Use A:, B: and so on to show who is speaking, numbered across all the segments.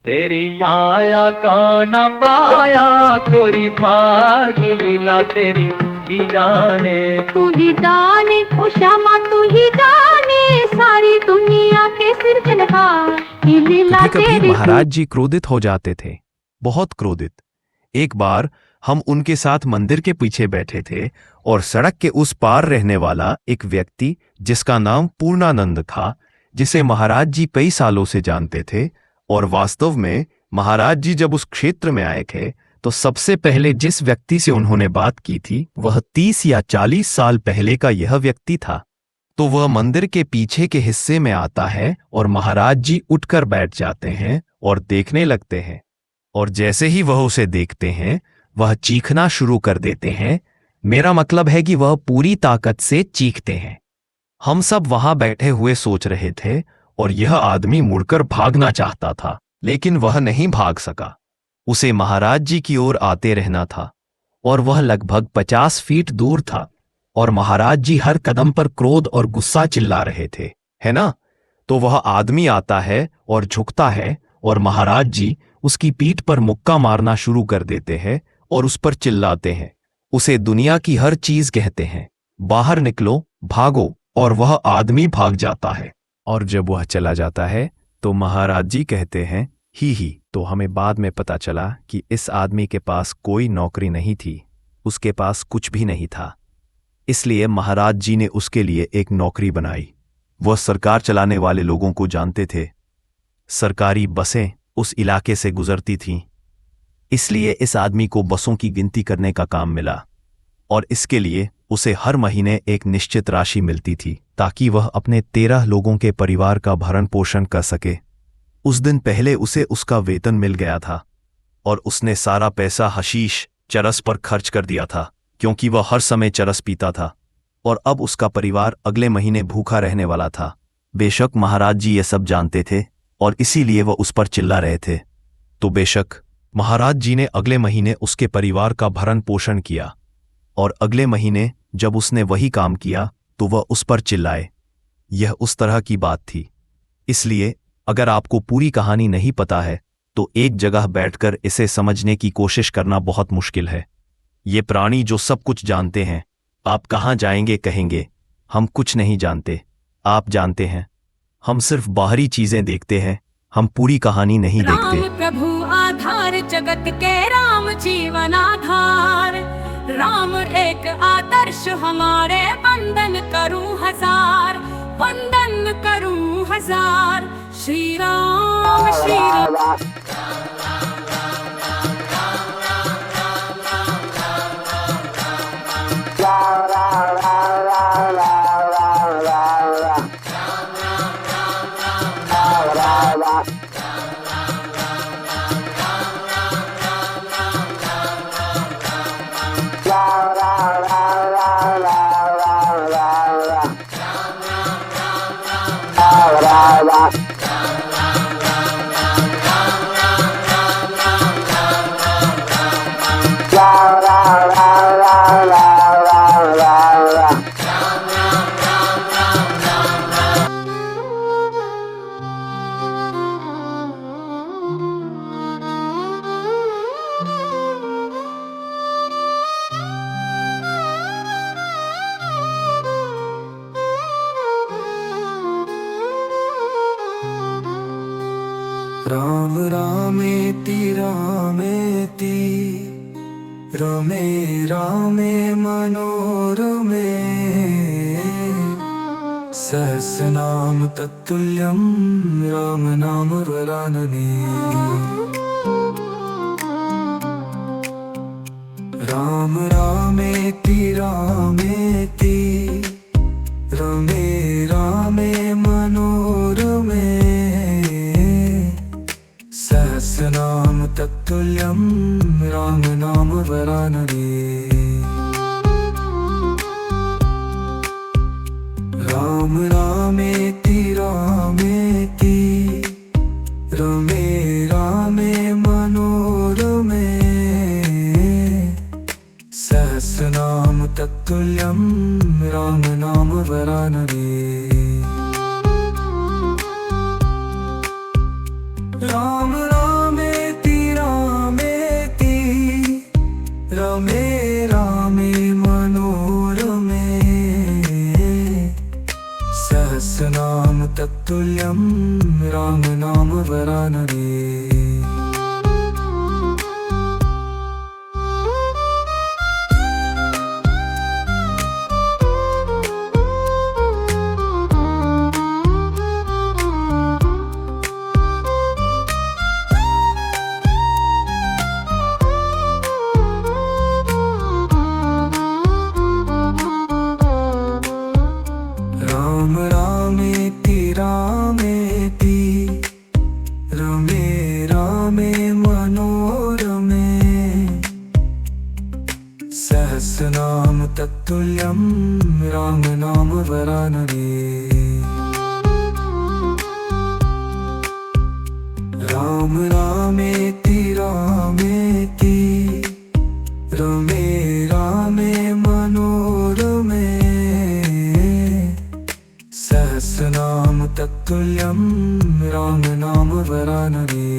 A: तेरी माया का न पाया कोई भाग मिला तेरी ही जाने।
B: तू ही जाने ओ श्यामा, तू ही जाने सारी दुनिया के सिरजनहार की लीला
C: कभी
B: तेरी।
C: कभी महाराज जी क्रोधित हो जाते थे, बहुत क्रोधित। एक बार हम उनके साथ मंदिर के पीछे बैठे थे और सड़क के उस पार रहने वाला एक व्यक्ति जिसका नाम पूर्णानंद था, जिसे महाराज जी कई सालों से जानते थे, और वास्तव में महाराज जी जब उस क्षेत्र में आए थे तो सबसे पहले जिस व्यक्ति से उन्होंने बात की थी वह 30 या 40 साल पहले का यह व्यक्ति था। तो वह मंदिर के पीछे के हिस्से में आता है और महाराज जी उठकर बैठ जाते हैं और देखने लगते हैं, और जैसे ही वह उसे देखते हैं वह चीखना शुरू कर देते हैं। मेरा मतलब है कि वह पूरी ताकत से चीखते हैं। हम सब वहां बैठे हुए सोच रहे थे और यह आदमी मुड़कर भागना चाहता था, लेकिन वह नहीं भाग सका। उसे महाराज जी की ओर आते रहना था और वह लगभग 50 फीट दूर था, और महाराज जी हर कदम पर क्रोध और गुस्सा चिल्ला रहे थे, है ना? तो वह आदमी आता है और झुकता है और महाराज जी उसकी पीठ पर मुक्का मारना शुरू कर देते हैं और उस पर चिल्लाते हैं। उसे दुनिया की हर चीज कहते हैं, बाहर निकलो, भागो, और वह आदमी भाग जाता है। और जब वह चला जाता है तो महाराज जी कहते हैं, ही तो हमें बाद में पता चला कि इस आदमी के पास कोई नौकरी नहीं थी, उसके पास कुछ भी नहीं था। इसलिए महाराज जी ने उसके लिए एक नौकरी बनाई। वह सरकार चलाने वाले लोगों को जानते थे। सरकारी बसें उस इलाके से गुजरती थीं, इसलिए इस आदमी को बसों की गिनती करने का काम मिला, और इसके लिए उसे हर महीने एक निश्चित राशि मिलती थी ताकि वह अपने 13 लोगों के परिवार का भरण पोषण कर सके। उस दिन पहले उसे उसका वेतन मिल गया था और उसने सारा पैसा हशीश, चरस पर खर्च कर दिया था, क्योंकि वह हर समय चरस पीता था, और अब उसका परिवार अगले महीने भूखा रहने वाला था। बेशक महाराज जी ये सब जानते थे और इसीलिए वह उस पर चिल्ला रहे थे। तो बेशक महाराज जी ने अगले महीने उसके परिवार का भरण पोषण किया, और अगले महीने जब उसने वही काम किया तो वह उस पर चिल्लाए। यह उस तरह की बात थी। इसलिए अगर आपको पूरी कहानी नहीं पता है तो एक जगह बैठकर इसे समझने की कोशिश करना बहुत मुश्किल है। ये प्राणी जो सब कुछ जानते हैं, आप कहाँ जाएंगे कहेंगे, हम कुछ नहीं जानते। आप जानते हैं, हम सिर्फ बाहरी चीजें देखते हैं, हम पूरी कहानी नहीं देखते।
B: राम प्रभु आधार जगत के, राम जीवन आधार। राम एक आदर्श हमारे, वंदन करूं हजार, वंदन करूं हजार। श्री राम श्री राम।
D: राम रामेति रामेति, रमे रामे मनोरमे, सहस्रनाम तत्तुल्यं राम नाम वरानने। राम रामेति रामेति, रमे रामे मनोरमे, सहस्रनाम तत्तुल्यं राम नाम वरानने। राम रामेति रामेति, रमे रामे मनोरमे, सहस्रनाम तत्तुल्यं राम नाम वरानने। राम राम तत्तुल्यं राम नाम वरानने। राम रामेति रामेति रमे रामे मनोरमे सहस्रनाम तत्तुल्यं राम नाम वरानने। राम रामेति रामेति रमे रामे मनोरमे सहस्रनाम तत्तुल्यं राम नाम वरानने।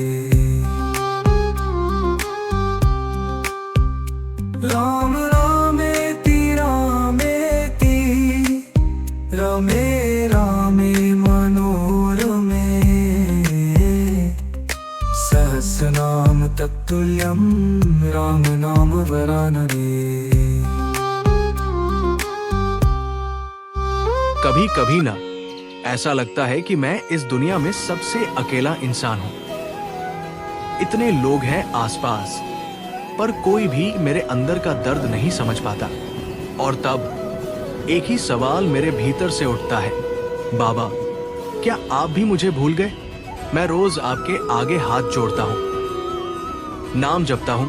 D: राम रामेति रामेति रमे रामे मनोरमे सहस्रनाम तत्तुल्यं राम नाम वरानने।
E: कभी कभी ना ऐसा लगता है कि मैं इस दुनिया में सबसे अकेला इंसान हूं। इतने लोग हैं आसपास, पर कोई भी मेरे अंदर का दर्द नहीं समझ पाता। और तब एक ही सवाल मेरे भीतर से उठता है, बाबा क्या आप भी मुझे भूल गए? मैं रोज आपके आगे हाथ जोड़ता हूं, नाम जपता हूं,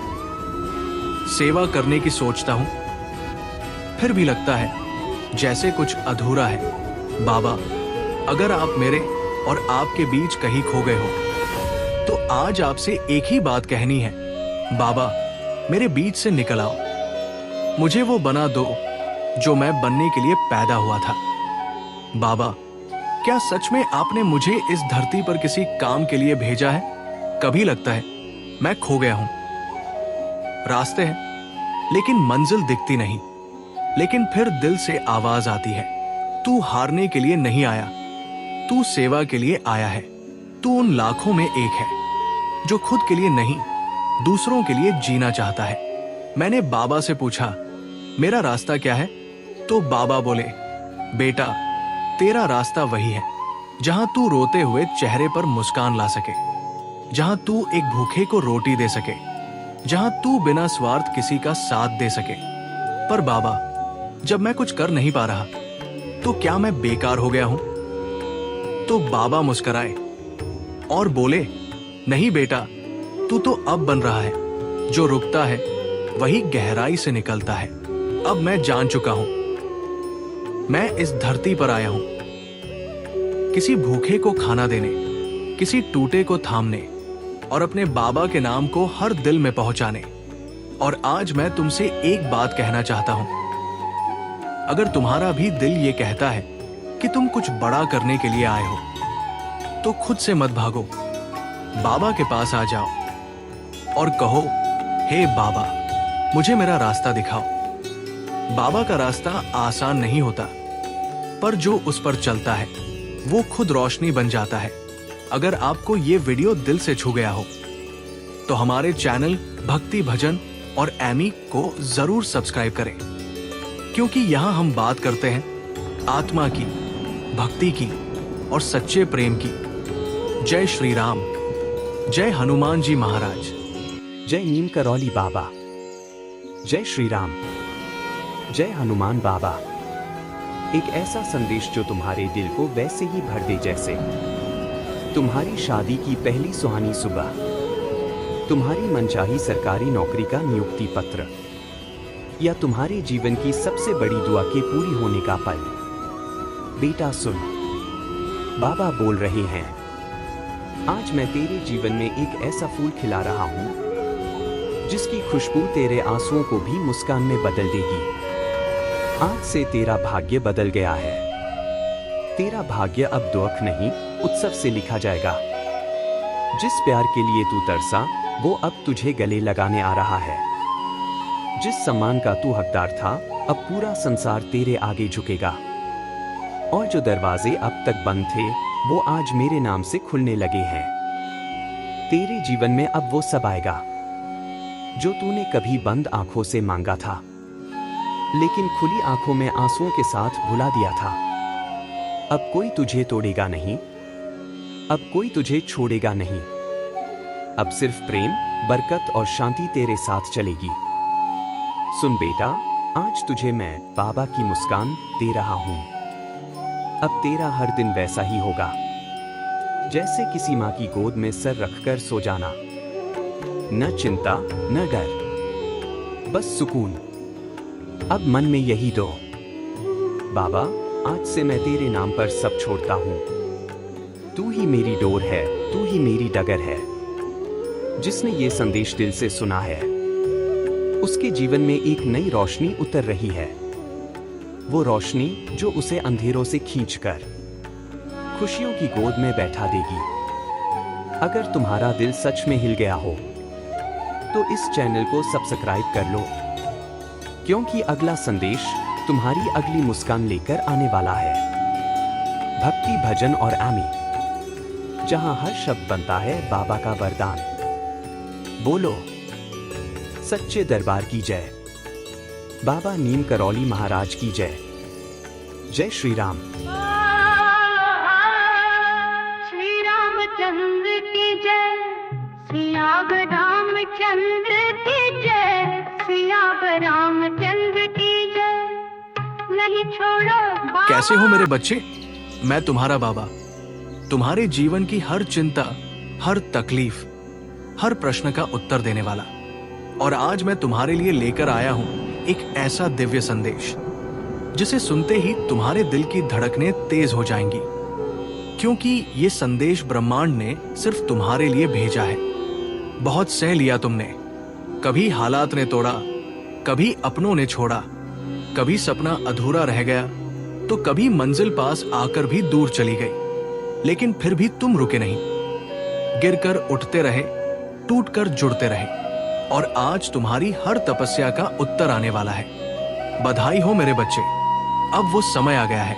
E: सेवा करने की सोचता हूं, फिर भी लगता है जैसे कुछ अधूरा है। बाबा अगर आप मेरे और आपके बीच कहीं खो गए हो तो आज आपसे एक ही बात कहनी है, बाबा मेरे बीच से निकल आओ, मुझे वो बना दो जो मैं बनने के लिए पैदा हुआ था। बाबा क्या सच में आपने मुझे इस धरती पर किसी काम के लिए भेजा है? कभी लगता है मैं खो गया हूं, रास्ते हैं लेकिन मंजिल दिखती नहीं। लेकिन फिर दिल से आवाज आती है, तू हारने के लिए नहीं आया, तू सेवा के लिए आया है। तू उन लाखों में एक है जो खुद के लिए नहीं दूसरों के लिए जीना चाहता है। मैंने बाबा से पूछा मेरा रास्ता क्या है? तो बाबा बोले, बेटा तेरा रास्ता वही है जहां तू रोते हुए चेहरे पर मुस्कान ला सके, जहां तू एक भूखे को रोटी दे सके, जहां तू बिना स्वार्थ किसी का साथ दे सके। पर बाबा जब मैं कुछ कर नहीं पा रहा तो क्या मैं बेकार हो गया हूं? तो बाबा मुस्कुराए और बोले, नहीं बेटा तू तो अब बन रहा है, जो रुकता है वही गहराई से निकलता है। अब मैं जान चुका हूं, मैं इस धरती पर आया हूं किसी भूखे को खाना देने, किसी टूटे को थामने और अपने बाबा के नाम को हर दिल में पहुंचाने। और आज मैं तुमसे एक बात कहना चाहता हूं, अगर तुम्हारा भी दिल ये कहता है कि तुम कुछ बड़ा करने के लिए आए हो तो खुद से मत भागो, बाबा के पास आ जाओ और कहो, हे बाबा मुझे मेरा रास्ता दिखाओ। बाबा का रास्ता आसान नहीं होता, पर जो उस पर चलता है वो खुद रोशनी बन जाता है। अगर आपको ये वीडियो दिल से छू गया हो तो हमारे चैनल भक्ति भजन और एमी को जरूर सब्सक्राइब करें, क्योंकि यहाँ हम बात करते हैं आत्मा की, भक्ति की और सच्चे प्रेम की। जय श्री राम, जय हनुमान जी महाराज,
F: जय नीम करौली बाबा, जय श्री राम, जय हनुमान बाबा। एक ऐसा संदेश जो तुम्हारे दिल को वैसे ही भर दे जैसे तुम्हारी शादी की पहली सुहानी सुबह, तुम्हारी मनचाही सरकारी नौकरी का नियुक्ति पत्र, या तुम्हारे जीवन की सबसे बड़ी दुआ के पूरी होने का पल। बेटा सुन, बाबा बोल रहे हैं, आज मैं तेरे जीवन में एक ऐसा फूल खिला रहा हूं जिसकी खुशबू तेरे आंसुओं को भी मुस्कान में बदल देगी। आज से तेरा भाग्य बदल गया है। तेरा भाग्य अब दुख नहीं, उत्सव से लिखा जाएगा। जिस प्यार के लिए तू तरसा वो अब तुझे गले लगाने आ रहा है। जिस सम्मान का तू हकदार था अब पूरा संसार तेरे आगे झुकेगा। और जो दरवाजे अब तक बंद थे वो आज मेरे नाम से खुलने लगे हैं। तेरे जीवन में अब वो सब आएगा जो तूने कभी बंद आंखों से मांगा था, लेकिन खुली आंखों में आंसुओं के साथ भुला दिया था। अब कोई तुझे तोड़ेगा नहीं, अब कोई तुझे छोड़ेगा नहीं। अब सिर्फ प्रेम, बरकत और शांति तेरे साथ चलेगी। सुन बेटा, आज तुझे मैं बाबा की मुस्कान दे रहा हूं। अब तेरा हर दिन वैसा ही होगा, जैसे किसी मां की गोद में सर रखकर सो जाना। न चिंता न डर, बस सुकून। अब मन में यही दो, बाबा आज से मैं तेरे नाम पर सब छोड़ता हूं। तू ही मेरी डोर है, तू ही मेरी डगर है। जिसने ये संदेश दिल से सुना है, उसके जीवन में एक नई रोशनी उतर रही है। वो रोशनी जो उसे अंधेरों से खींचकर खुशियों की गोद में बैठा देगी। अगर तुम्हारा दिल सच में हिल गया हो तो इस चैनल को सब्सक्राइब कर लो, क्योंकि अगला संदेश तुम्हारी अगली मुस्कान लेकर आने वाला है। भक्ति, भजन और आमी, जहां हर शब्द बनता है बाबा का वरदान। बोलो सच्चे दरबार की जय, बाबा नीम करौली महाराज की जय। जय श्री राम।
B: श्री रामचंद्र की जय, सियाब रामचंद्र की जय, सियाब रामचंद्र की जय। नहीं छोड़ो
E: कैसे हो मेरे बच्चे? मैं तुम्हारा बाबा, तुम्हारे जीवन की हर चिंता, हर तकलीफ, हर प्रश्न का उत्तर देने वाला। और आज मैं तुम्हारे लिए लेकर आया हूं एक ऐसा दिव्य संदेश जिसे सुनते ही तुम्हारे दिल की धड़कनें तेज हो जाएंगी, क्योंकि ये संदेश ब्रह्मांड ने सिर्फ तुम्हारे लिए भेजा है। बहुत सह लिया तुमने, कभी हालात ने तोड़ा, कभी अपनों ने छोड़ा, कभी सपना अधूरा रह गया, तो कभी मंजिल पास आकर भी दूर चली गई। लेकिन फिर भी तुम रुके नहीं, गिरकर उठते रहे, टूटकर जुड़ते रहे, और आज तुम्हारी हर तपस्या का उत्तर आने वाला है। बधाई हो मेरे बच्चे, अब वो समय आ गया है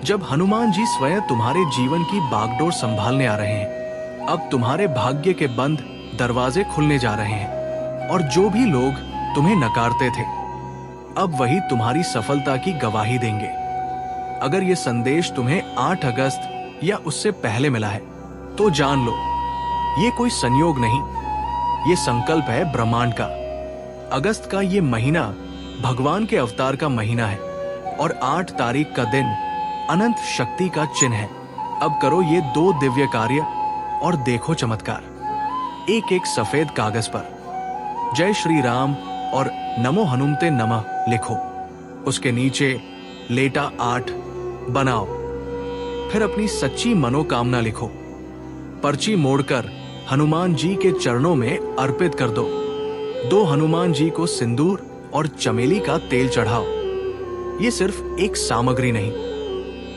E: जब हनुमान जी स्वयं तुम्हारे जीवन की बागडोर संभालने आ रहे हैं। अब तुम्हारे भाग्य के बंद दरवाजे खुलने जा रहे हैं, और जो भी लोग तुम्हें नकारते थे, अब वही तुम्हारी सफलता की गवाही देंगे। अगर ये संदेश तुम्हें 8 अगस्त या उससे पहले मिला है, तो जान लो ये कोई संयोग नहीं, ये संकल्प है ब्रह्मांड का। अगस्त का ये महीना भगवान के अवतार का महीना है, और 8 तारीख का दिन अनंत शक्ति का चिन्ह है। अब करो ये 2 दिव्य कार्य और देखो चमत्कार। एक एक सफेद कागज पर जय श्री राम और नमो हनुमते नमः लिखो। उसके नीचे लेटा 8 बनाओ। फिर अपनी सच्ची मनोकामना लिखो। पर्ची मोड़कर हनुमान जी के चरणों में अर्पित कर दो। 2 हनुमान जी को सिंदूर और चमेली का तेल चढ़ाओ। ये सिर्फ एक सामग्री नहीं,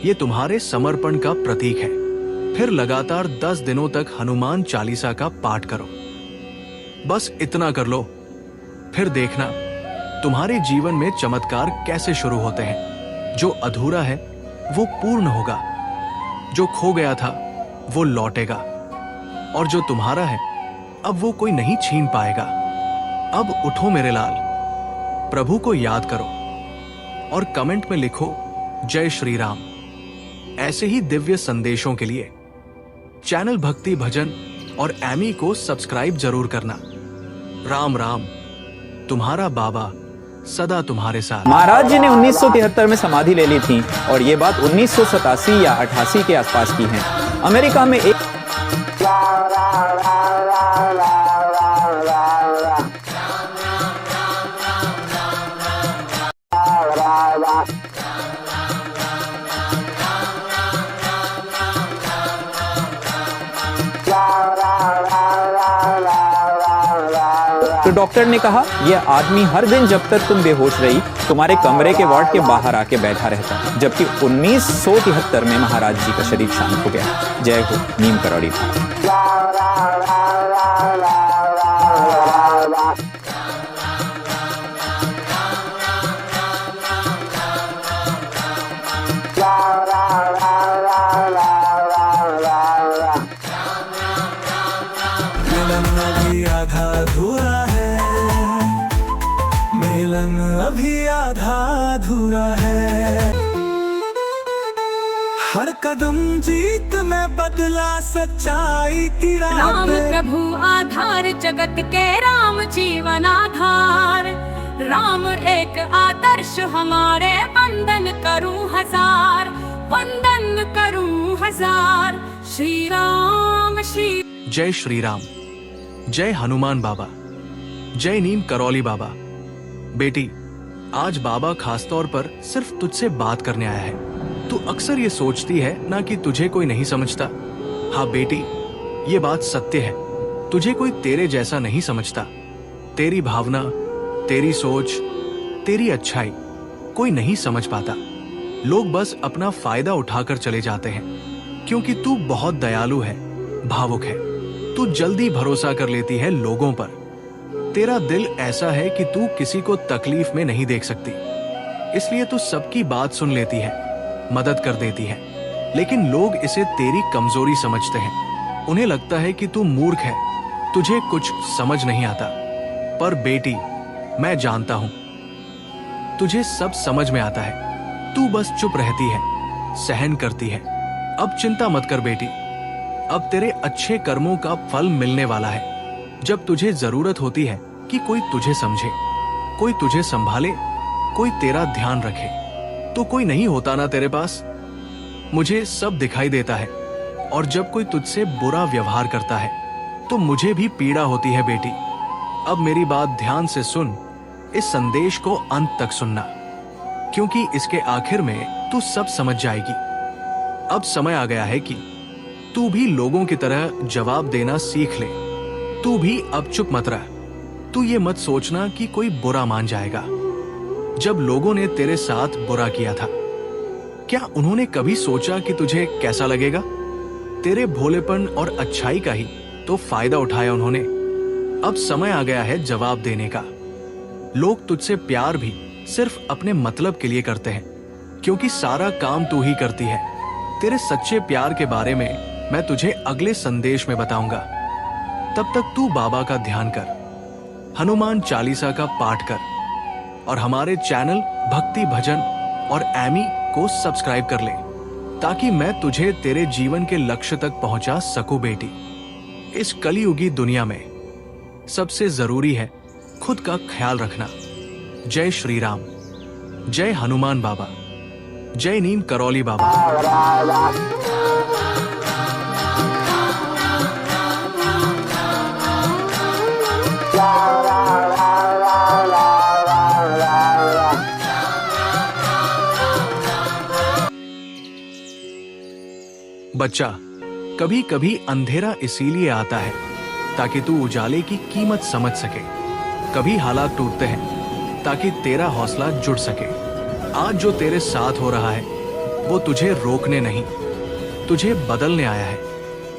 E: ये तुम्हारे समर्पण का प्रतीक है। फिर लगातार 10 दिनों तक हनुमान चालीसा का पाठ करो। बस इतना कर लो, फिर देखना तुम्हारे जीवन में चमत्कार कैसे शुरू होते हैं। जो अधूरा है वो पूर्ण होगा, जो खो गया था वो लौटेगा, और जो तुम्हारा है अब वो कोई नहीं छीन पाएगा। अब उठो मेरे लाल, प्रभु को याद करो और कमेंट में लिखो जय श्री राम। ऐसे ही दिव्य संदेशों के लिए चैनल भक्ति भजन और एमी को सब्सक्राइब जरूर करना। राम राम, तुम्हारा बाबा सदा तुम्हारे साथ।
G: महाराज जी ने 1973 में समाधि ले ली थी, और ये बात 1987 या 88 के आसपास की है। अमेरिका में एक तो डॉक्टर ने कहा, यह आदमी हर दिन जब तक तुम बेहोश रही तुम्हारे कमरे के वार्ड के बाहर आके बैठा रहता। जबकि 1973 में महाराज जी का शरीर शांत हो गया। जय हो नीम करौली।
D: मिलन अभी आधा अधूरा है, मिलन अभी आधा अधूरा है। हर कदम जीत में बदला सच्चाई की राह
B: राम
D: पे।
B: प्रभु आधार जगत के, राम जीवन आधार। राम एक आदर्श हमारे, वंदन करूं हजार, वंदन करूं हजार। श्री राम श्री।
E: जय श्री राम, जय हनुमान बाबा, जय नीम करौली बाबा। बेटी, आज बाबा खासतौर पर सिर्फ तुझसे बात करने आया है। तू अक्सर ये सोचती है ना कि तुझे कोई नहीं समझता। हाँ बेटी, ये बात सत्य है। तुझे कोई तेरे जैसा नहीं समझता। तेरी भावना, तेरी सोच, तेरी अच्छाई कोई नहीं समझ पाता। लोग बस अपना फायदा उठाकर चले जाते हैं, क्योंकि तू बहुत दयालु है, भावुक है। तू जल्दी भरोसा कर लेती है लोगों पर। तेरा दिल ऐसा है कि तू किसी को तकलीफ में नहीं देख सकती, इसलिए तू सबकी बात सुन लेती है, मदद कर देती है। लेकिन लोग इसे तेरी कमजोरी समझते हैं। उन्हें लगता है कि तू मूर्ख है, तुझे कुछ समझ नहीं आता। पर बेटी, मैं जानता हूं तुझे सब समझ में आता है। तू बस चुप रहती है, सहन करती है। अब चिंता मत कर बेटी, अब तेरे अच्छे कर्मों का फल मिलने वाला है। जब तुझे जरूरत होती है कि कोई तुझे समझे, कोई तुझे संभाले, कोई तेरा ध्यान रखे, तो कोई नहीं होता ना तेरे पास। मुझे सब दिखाई देता है, और जब कोई तुझसे बुरा व्यवहार करता है तो मुझे भी पीड़ा होती है बेटी। अब मेरी बात ध्यान से सुन, इस संदेश को अंत तक सुनना, क्योंकि इसके आखिर में तू सब समझ जाएगी। अब समय आ गया है कि तू भी लोगों की तरह जवाब देना सीख ले। तू भी अब चुप मत रह। तू ये मत सोचना कि कोई बुरा मान जाएगा। जब लोगों ने तेरे साथ बुरा किया था, क्या उन्होंने कभी सोचा कि तुझे कैसा लगेगा? तेरे भोलेपन और अच्छाई का ही तो फायदा उठाया उन्होंने। अब समय आ गया है जवाब देने का। लोग तुझसे प्यार भी सिर्फ अपने मतलब के लिए करते हैं, क्योंकि सारा काम तू ही करती है। तेरे सच्चे प्यार के बारे में मैं तुझे अगले संदेश में बताऊंगा। तब तक तू बाबा का ध्यान कर, हनुमान चालीसा का पाठ कर, और हमारे चैनल भक्ति भजन और एमी को सब्सक्राइब कर ले, ताकि मैं तुझे तेरे जीवन के लक्ष्य तक पहुंचा सकूं बेटी। इस कलियुगी दुनिया में सबसे जरूरी है खुद का ख्याल रखना। जय श्री राम, जय हनुमान बाबा, जय नीम करौली बाबा। बच्चा, कभी कभी अंधेरा इसीलिए आता है ताकि तू उजाले की कीमत समझ सके। कभी हालात टूटते हैं ताकि तेरा हौसला जुड़ सके। आज जो तेरे साथ हो रहा है वो तुझे रोकने नहीं, तुझे बदलने आया है,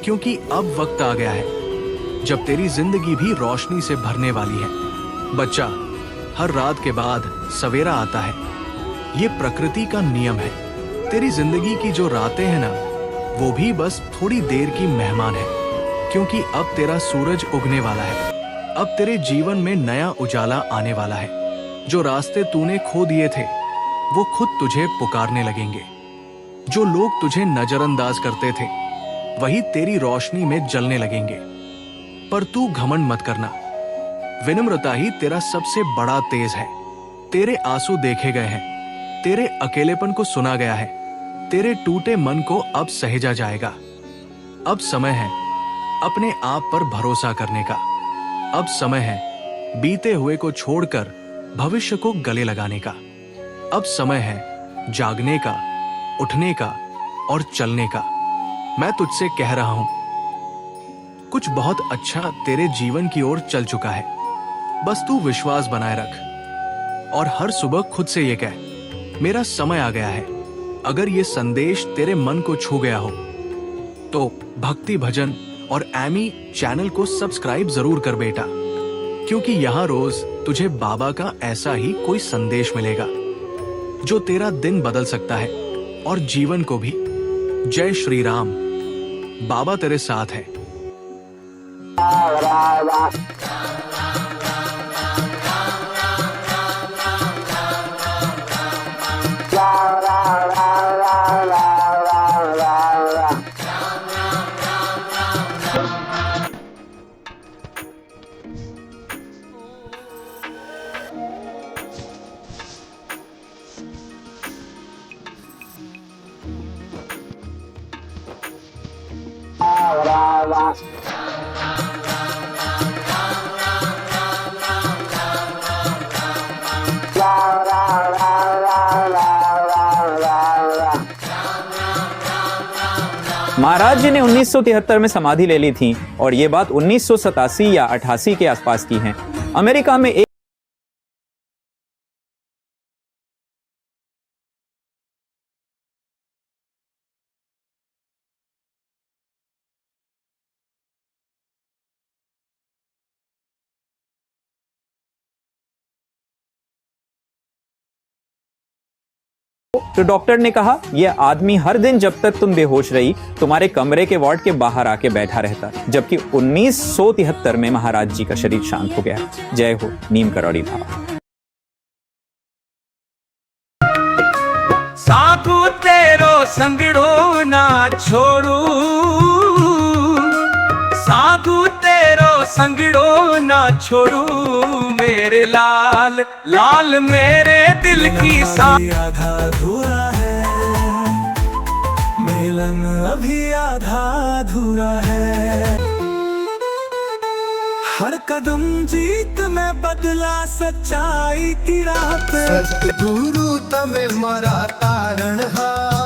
E: क्योंकि अब वक्त आ गया है जब तेरी जिंदगी भी रोशनी से भरने वाली है। बच्चा, हर रात के बाद सवेरा आता है, ये प्रकृति का नियम है। तेरी जिंदगी की जो रातें हैं ना, वो भी बस थोड़ी देर की मेहमान है, क्योंकि अब तेरा सूरज उगने वाला है। अब तेरे जीवन में नया उजाला आने वाला है। जो रास्ते तूने खो दिए थे वो खुद तुझे पुकारने लगेंगे। जो लोग तुझे नजरअंदाज करते थे वही तेरी रोशनी में जलने लगेंगे। पर तू घमंड मत करना, विनम्रता ही तेरा सबसे बड़ा तेज है। तेरे आंसू देखे गए हैं, तेरे अकेलेपन को सुना गया है, तेरे टूटे मन को अब सहेजा जाएगा। अब समय है अपने आप पर भरोसा करने का। अब समय है बीते हुए को छोड़कर भविष्य को गले लगाने का। अब समय है जागने का, उठने का और चलने का। मैं तुझसे कह रहा हूं, कुछ बहुत अच्छा तेरे जीवन की ओर चल चुका है। बस तू विश्वास बनाए रख और हर सुबह खुद से ये कह, मेरा समय आ गया है। अगर ये संदेश तेरे मन को छू गया हो तो भक्ति भजन और एमी चैनल को सब्सक्राइब जरूर कर बेटा, क्योंकि यहाँ रोज तुझे बाबा का ऐसा ही कोई संदेश मिलेगा जो तेरा दिन बदल सकता है और जीवन को भी। जय श्री राम, बाबा तेरे साथ है।
G: महाराज जी ने 1973 में समाधि ले ली थी और ये बात 1987 या 88 के आसपास की है। अमेरिका में एक तो डॉक्टर ने कहा, यह आदमी हर दिन जब तक तुम बेहोश रही तुम्हारे कमरे के वार्ड के बाहर आके बैठा रहता, जबकि 1973 में महाराज जी का शरीर शांत हो गया। जय हो नीम करौड़ी बाबा।
D: साधु तेरो संगड़ो ना छोड़ू, साधु तेरो संगड़ो ना छोड़ू, मेरे लाल लाल मेरे दिल की आधा अधूरा है, मिलन अभी आधा अधूरा है। हर कदम जीत में बदला सच्चाई की राह पे,
H: सतगुरु तमे मारा तारण हा।